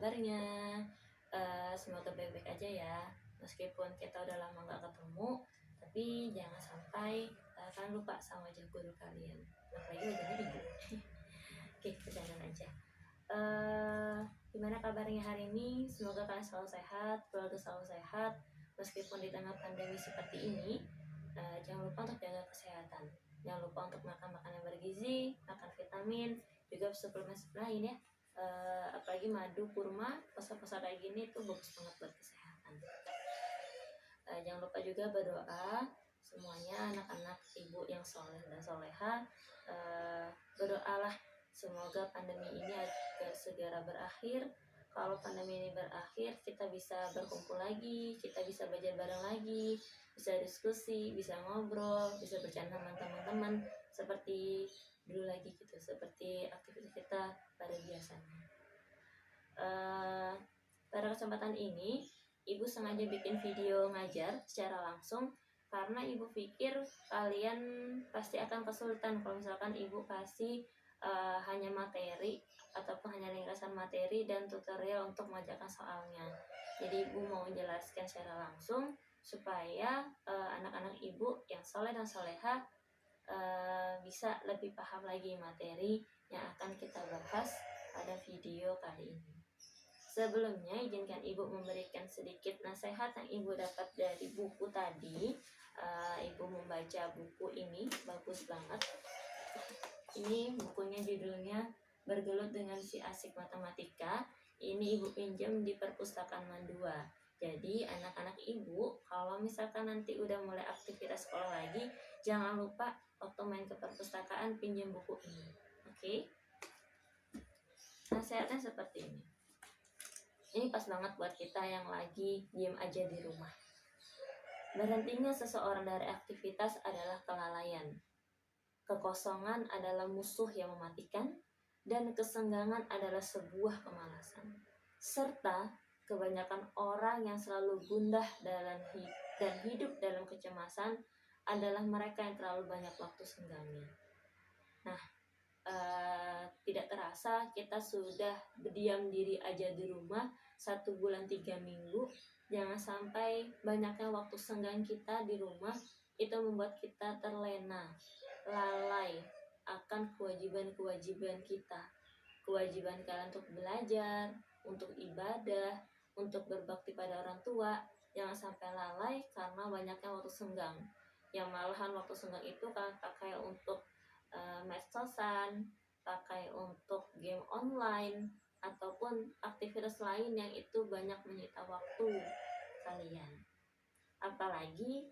kabarnya? Semoga baik-baik aja ya. Meskipun kita udah lama gak ketemu, tapi jangan sampai kalian lupa sama wajah guru kalian. Apalagi wajahnya ibu. Oke, bercanda aja. Gimana kabarnya hari ini? Semoga kalian selalu sehat, keluarga selalu sehat. Meskipun di tengah pandemi seperti ini, jangan lupa untuk jaga kesehatan. Jangan lupa untuk makan makanan yang bergizi, makan vitamin, juga suplemen lain ya. Apalagi madu, kurma, pasar-pasar kayak gini tuh bagus banget buat kesehatan. Jangan lupa juga berdoa semuanya, anak-anak ibu yang soleh dan soleha. Berdoalah semoga pandemi ini agar segera berakhir. Kalau pandemi ini berakhir, kita bisa berkumpul lagi, kita bisa belajar bareng lagi, bisa diskusi, bisa ngobrol, bisa bercanda sama teman-teman seperti dulu lagi gitu, seperti aktivitas kita pada biasanya. Pada kesempatan ini, ibu sengaja bikin video ngajar secara langsung karena ibu pikir kalian pasti akan kesulitan kalau misalkan ibu kasih hanya materi ataupun hanya ringkasan materi dan tutorial untuk mengajarkan soalnya. Jadi ibu mau menjelaskan secara langsung supaya anak-anak ibu yang soleh dan soleha bisa lebih paham lagi materi yang akan kita bahas pada video kali ini. Sebelumnya izinkan ibu memberikan sedikit nasihat yang ibu dapat dari buku tadi. Ibu membaca buku ini, bagus banget. Ini bukunya judulnya Bergelut dengan Si Asik Matematika. Ini ibu pinjam di perpustakaan Mandua. Jadi anak-anak ibu kalau misalkan nanti udah mulai aktivitas sekolah lagi, jangan lupa waktu main ke perpustakaan pinjam buku ini. Oke? Nasihatnya seperti ini. Ini pas banget buat kita yang lagi diem aja di rumah. Berhentinya seseorang dari aktivitas adalah kelalaian. Kekosongan adalah musuh yang mematikan, dan kesenggangan adalah sebuah kemalasan. Serta kebanyakan orang yang selalu gundah dan hidup dalam kecemasan adalah mereka yang terlalu banyak waktu senggangnya. Nah, tidak terasa kita sudah berdiam diri aja di rumah 1 bulan 3 minggu. Jangan sampai banyaknya waktu senggang kita di rumah itu membuat kita terlena, lalai akan kewajiban-kewajiban kita. Kewajiban kalian untuk belajar, untuk ibadah, untuk berbakti pada orang tua. Jangan sampai lalai karena banyaknya waktu senggang. Yang malahan waktu senggang itu kalian pakai untuk medsosan, pakai untuk game online, ataupun aktivitas lain yang itu banyak menyita waktu kalian. Apalagi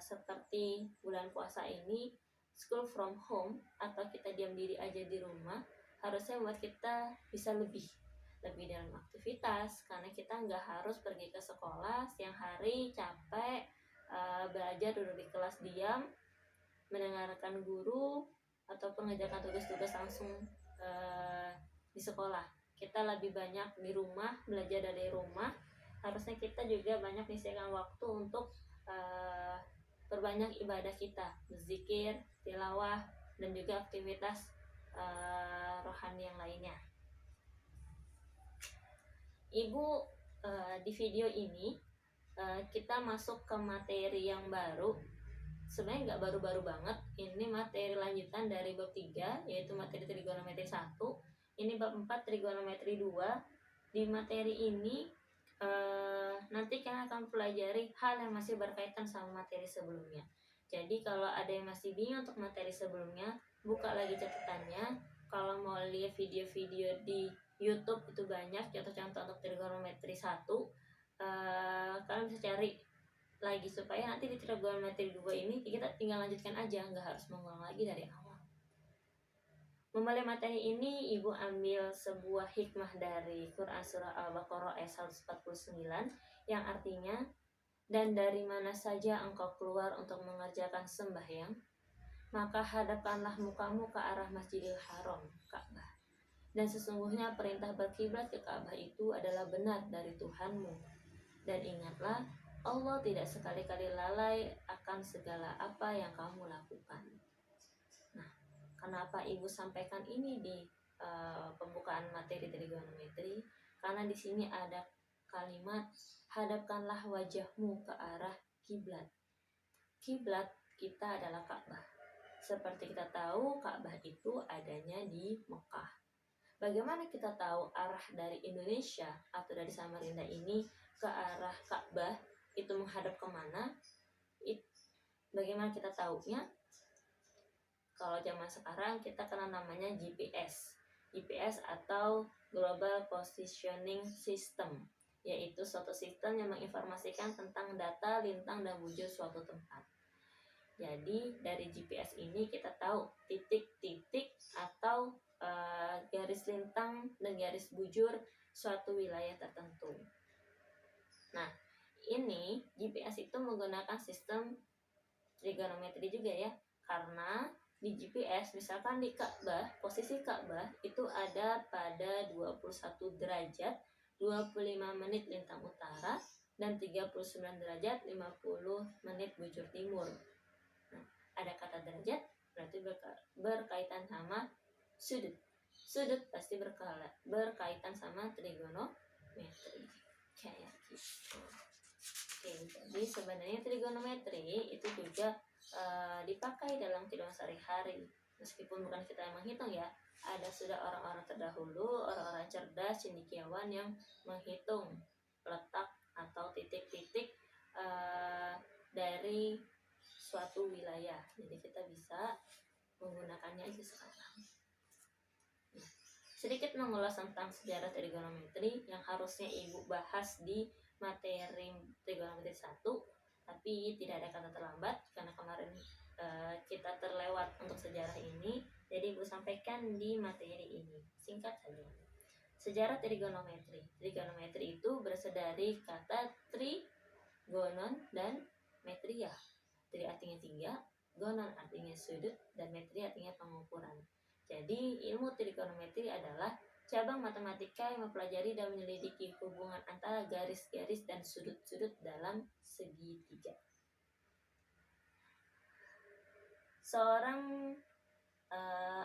seperti bulan puasa ini, school from home atau kita diam diri aja di rumah, harusnya buat kita bisa lebih dalam aktivitas, karena kita nggak harus pergi ke sekolah siang hari capek, belajar duduk di kelas diam mendengarkan guru ataupun mengerjakan tugas-tugas langsung di sekolah. Kita lebih banyak di rumah, belajar dari rumah. Harusnya kita juga banyak menyisihkan waktu untuk perbanyak ibadah kita, berzikir, tilawah, dan juga aktivitas rohani yang lainnya. Ibu, di video ini kita masuk ke materi yang baru. Sebenarnya nggak baru-baru banget, ini materi lanjutan dari bab 3, yaitu materi trigonometri 1. Ini bab 4 trigonometri 2. Di materi ini nanti kalian akan pelajari hal yang masih berkaitan sama materi sebelumnya. Jadi kalau ada yang masih bingung untuk materi sebelumnya, buka lagi catatannya. Kalau mau lihat video-video di YouTube itu banyak contoh-contoh untuk trigonometri 1. Kalian bisa cari lagi supaya nanti di trigonometri 2 ini kita tinggal lanjutkan aja, nggak harus mengulang lagi dari awal. Memulai materi ini ibu ambil sebuah hikmah dari Quran surah Al-Baqarah ayat 149 yang artinya, dan dari mana saja engkau keluar untuk mengerjakan sembahyang, maka hadapkanlah mukamu ke arah Masjidil Haram, Ka'bah. Dan sesungguhnya perintah berkiblat ke Ka'bah itu adalah benar dari Tuhanmu. Dan ingatlah, Allah tidak sekali-kali lalai akan segala apa yang kamu lakukan. Nah, kenapa ibu sampaikan ini di pembukaan materi trigonometri? karena di sini ada kalimat hadapkanlah wajahmu ke arah kiblat. Kiblat kita adalah Ka'bah. Seperti kita tahu, Ka'bah itu adanya di Mekah. Bagaimana kita tahu arah dari Indonesia atau dari Samarinda ini ke arah Ka'bah itu menghadap kemana? Bagaimana kita tahunya? Kalau zaman sekarang kita kenal namanya GPS. GPS atau Global Positioning System, yaitu suatu sistem yang menginformasikan tentang data, lintang, dan wujud suatu tempat. Jadi dari GPS ini kita tahu titik-titik atau garis lintang dan garis bujur suatu wilayah tertentu. Nah, ini GPS itu menggunakan sistem trigonometri juga ya, karena di GPS misalkan di Ka'bah, posisi Ka'bah itu ada pada 21 derajat 25 menit lintang utara dan 39 derajat 50 menit bujur timur. Nah, ada kata derajat berarti berkaitan sama sudut. Sudut pasti berkaitan sama trigonometri. Kayak gitu. Oke, jadi sebenarnya trigonometri itu juga dipakai dalam kehidupan sehari-hari. Meskipun bukan kita yang menghitung ya, ada sudah orang-orang terdahulu, orang-orang cerdas, cendekiawan yang menghitung letak atau titik-titik dari suatu wilayah. Jadi kita bisa menggunakannya aja sekarang. Nah, sedikit mengulas tentang sejarah trigonometri yang harusnya Ibu bahas di materi trigonometri 1, tapi tidak ada kata terlambat karena kemarin kita terlewat untuk sejarah ini, jadi Ibu sampaikan di materi ini. Singkat saja. Sejarah trigonometri. Trigonometri itu berasal dari kata trigonon dan metria. Tri artinya 3, gonon artinya sudut, dan metri artinya pengukuran. Jadi ilmu trigonometri adalah cabang matematika yang mempelajari dan menyelidiki hubungan antara garis-garis dan sudut-sudut dalam segitiga. Seorang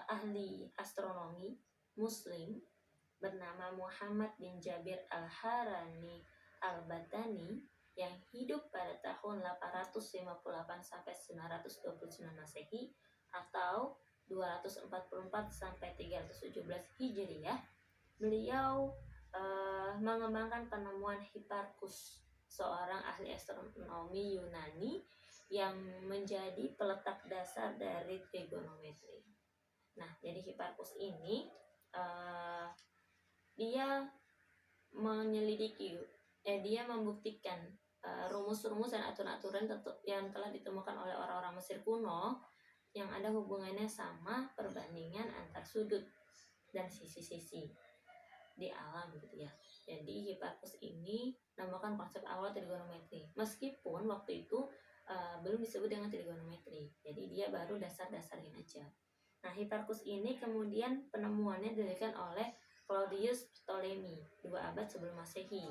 ahli astronomi Muslim bernama Muhammad bin Jabir Al-Harani Al-Batani yang hidup pada tahun 858 sampai 929 Masehi atau 244 sampai 317 Hijriah. Beliau mengembangkan penemuan Hipparchus, seorang ahli astronomi Yunani yang menjadi peletak dasar dari trigonometri. Nah, jadi Hipparchus ini dia menyelidiki, dia membuktikan rumus-rumus dan aturan-aturan yang telah ditemukan oleh orang-orang Mesir kuno yang ada hubungannya sama perbandingan antar sudut dan sisi-sisi di alam gitu ya. Jadi Hipparchus ini namakan konsep awal trigonometri. Meskipun waktu itu belum disebut dengan trigonometri. Jadi dia baru dasar-dasarnya aja. Nah, Hipparchus ini kemudian penemuannya didirikan oleh Claudius Ptolemy 2 abad sebelum Masehi,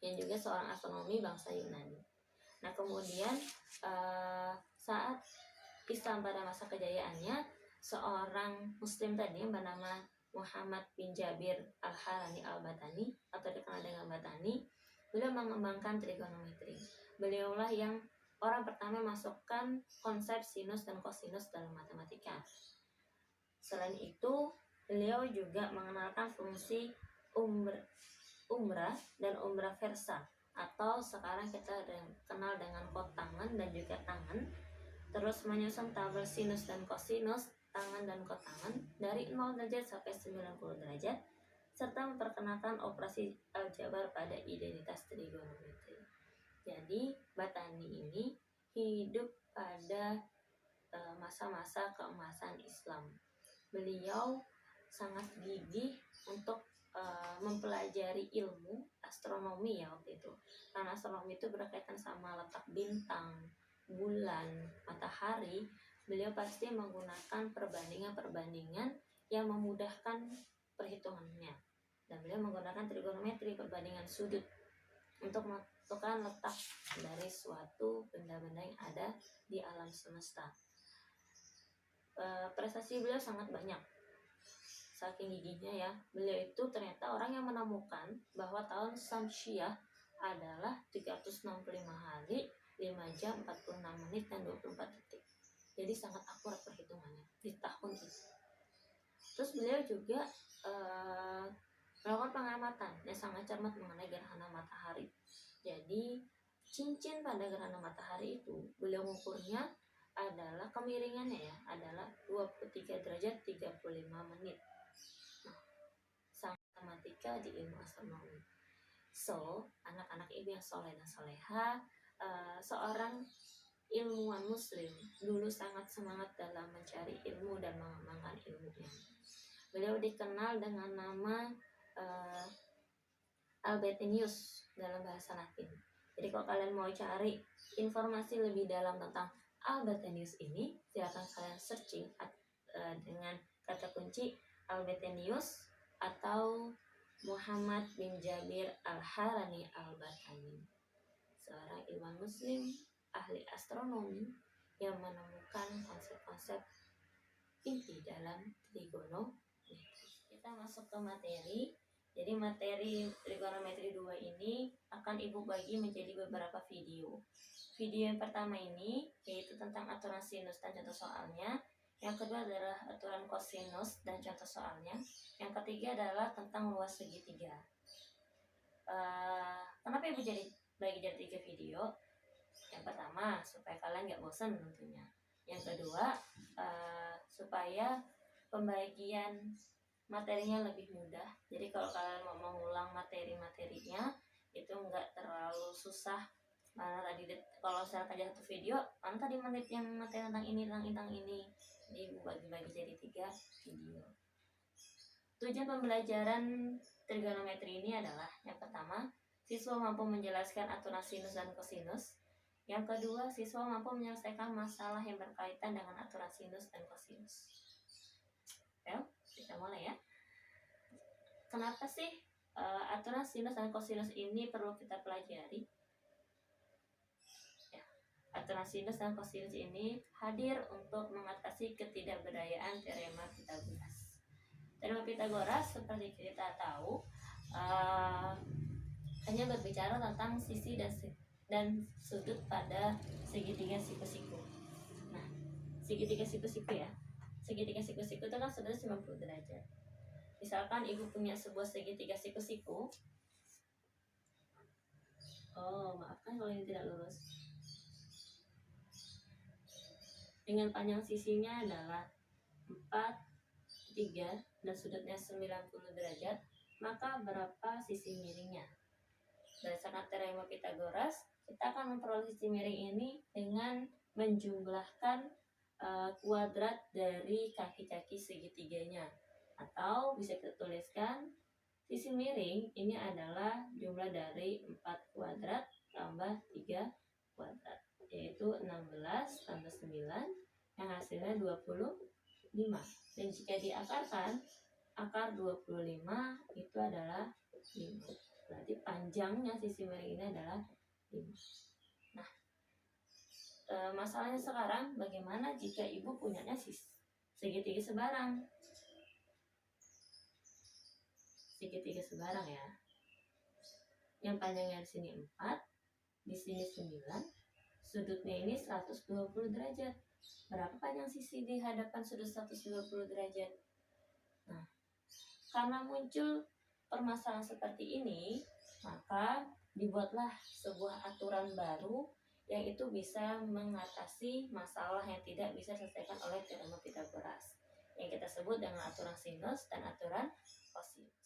yang juga seorang astronomi bangsa Yunani. Nah, kemudian saat Islam pada masa kejayaannya, seorang Muslim tadi yang bernama Muhammad bin Jabir Al-Harani Al-Batani atau dikenal dengan Batani, beliau mengembangkan trigonometri. Beliaulah yang orang pertama masukkan konsep sinus dan kosinus dalam matematika. Selain itu, beliau juga mengenalkan fungsi umrah dan umrah versa, atau sekarang kita kenal dengan kotangan dan juga tangan. Terus menyusun tabel sinus dan kosinus, tangan dan kotangan dari 0 derajat sampai 90 derajat, serta memperkenalkan operasi aljabar pada identitas trigonometri. Jadi Batani ini hidup pada masa-masa keemasan Islam. Beliau sangat gigih untuk mempelajari ilmu astronomi ya waktu itu, karena astronomi itu berkaitan sama letak bintang, bulan, matahari. Beliau pasti menggunakan perbandingan-perbandingan yang memudahkan perhitungannya, dan beliau menggunakan trigonometri, perbandingan sudut, untuk menentukan letak dari suatu benda-benda yang ada di alam semesta. Prestasi beliau sangat banyak. saking giginya ya, beliau itu ternyata orang yang menemukan bahwa tahun Syamsiah adalah 365 hari, 5 jam, 46 menit, dan 24 detik. Jadi sangat akurat perhitungannya di tahun itu. Terus beliau juga melakukan pengamatan yang sangat cermat mengenai gerhana matahari. Jadi cincin pada gerhana matahari itu beliau mengukurnya adalah kemiringannya ya adalah 23 derajat 35 menit. Nah, sang matematika di ilmu astronomi. So, anak-anak ibu yang soleh dan soleha, seorang ilmuwan muslim dulu sangat semangat dalam mencari ilmu dan mengembangkan ilmunya. Beliau dikenal dengan nama Albertinius dalam bahasa Latin. Jadi kalau kalian mau cari informasi lebih dalam tentang Albertinius ini, silakan kalian searching dengan kata kunci Albertinius atau Muhammad bin Jabir Al-Harani Al-Batani, seorang ilmuwan muslim ahli astronomi yang menemukan konsep-konsep inti dalam trigonometri. Kita masuk ke materi. Jadi materi trigonometri 2 ini akan ibu bagi menjadi beberapa video. Video yang pertama ini yaitu tentang aturan sinus dan contoh soalnya. Yang kedua adalah aturan kosinus dan contoh soalnya. Yang ketiga adalah tentang luas segitiga. Kenapa ibu bagi jadi 3 video? Yang pertama supaya kalian nggak bosan tentunya. Yang kedua supaya pembagian materinya lebih mudah. Jadi kalau kalian mau mengulang materi-materinya itu nggak terlalu susah. Mana tadi kalau saya aja satu video, mana tadi menit yang materi tentang ini. Jadi bagi-bagi jadi 3 video. Tujuan pembelajaran trigonometri ini adalah yang pertama, siswa mampu menjelaskan aturan sinus dan kosinus. Yang kedua, siswa mampu menyelesaikan masalah yang berkaitan dengan aturan sinus dan kosinus. Kita mulai ya. Kenapa sih aturan sinus dan kosinus ini perlu kita pelajari? Ya, aturan sinus dan kosinus ini hadir untuk mengatasi ketidakberdayaan teorema Pitagoras. Teorema Pitagoras seperti kita tahu hanya berbicara tentang sisi dan sudut pada segitiga siku-siku. Nah, segitiga siku-siku ya. Segitiga siku-siku itu kan sudutnya 90 derajat. Misalkan ibu punya sebuah segitiga siku-siku. Maafkan kalau ini tidak lurus. Dengan panjang sisinya adalah 4, 3 dan sudutnya 90 derajat, maka berapa sisi miringnya? Berdasarkan teorema Pitagoras, kita akan memperoleh sisi miring ini dengan menjumlahkan kuadrat dari kaki-kaki segitiganya, atau bisa kita tuliskan sisi miring ini adalah jumlah dari 4 kuadrat tambah 3 kuadrat, yaitu 16 tambah 9 yang hasilnya 25. Dan jika diakarkan, akar 25 itu adalah 5. Berarti panjangnya sisi miring ini adalah 5. Nah, masalahnya sekarang bagaimana jika ibu punyanya segitiga sebarang? Segitiga sebarang ya. Yang panjangnya di sini 4, di sini 9, sudutnya ini 120 derajat. Berapa panjang sisi di hadapan sudut 120 derajat? Nah, karena muncul permasalahan seperti ini, maka dibuatlah sebuah aturan baru yang itu bisa mengatasi masalah yang tidak bisa diselesaikan oleh teorema Pitagoras, yang kita sebut dengan aturan sinus dan aturan kosinus.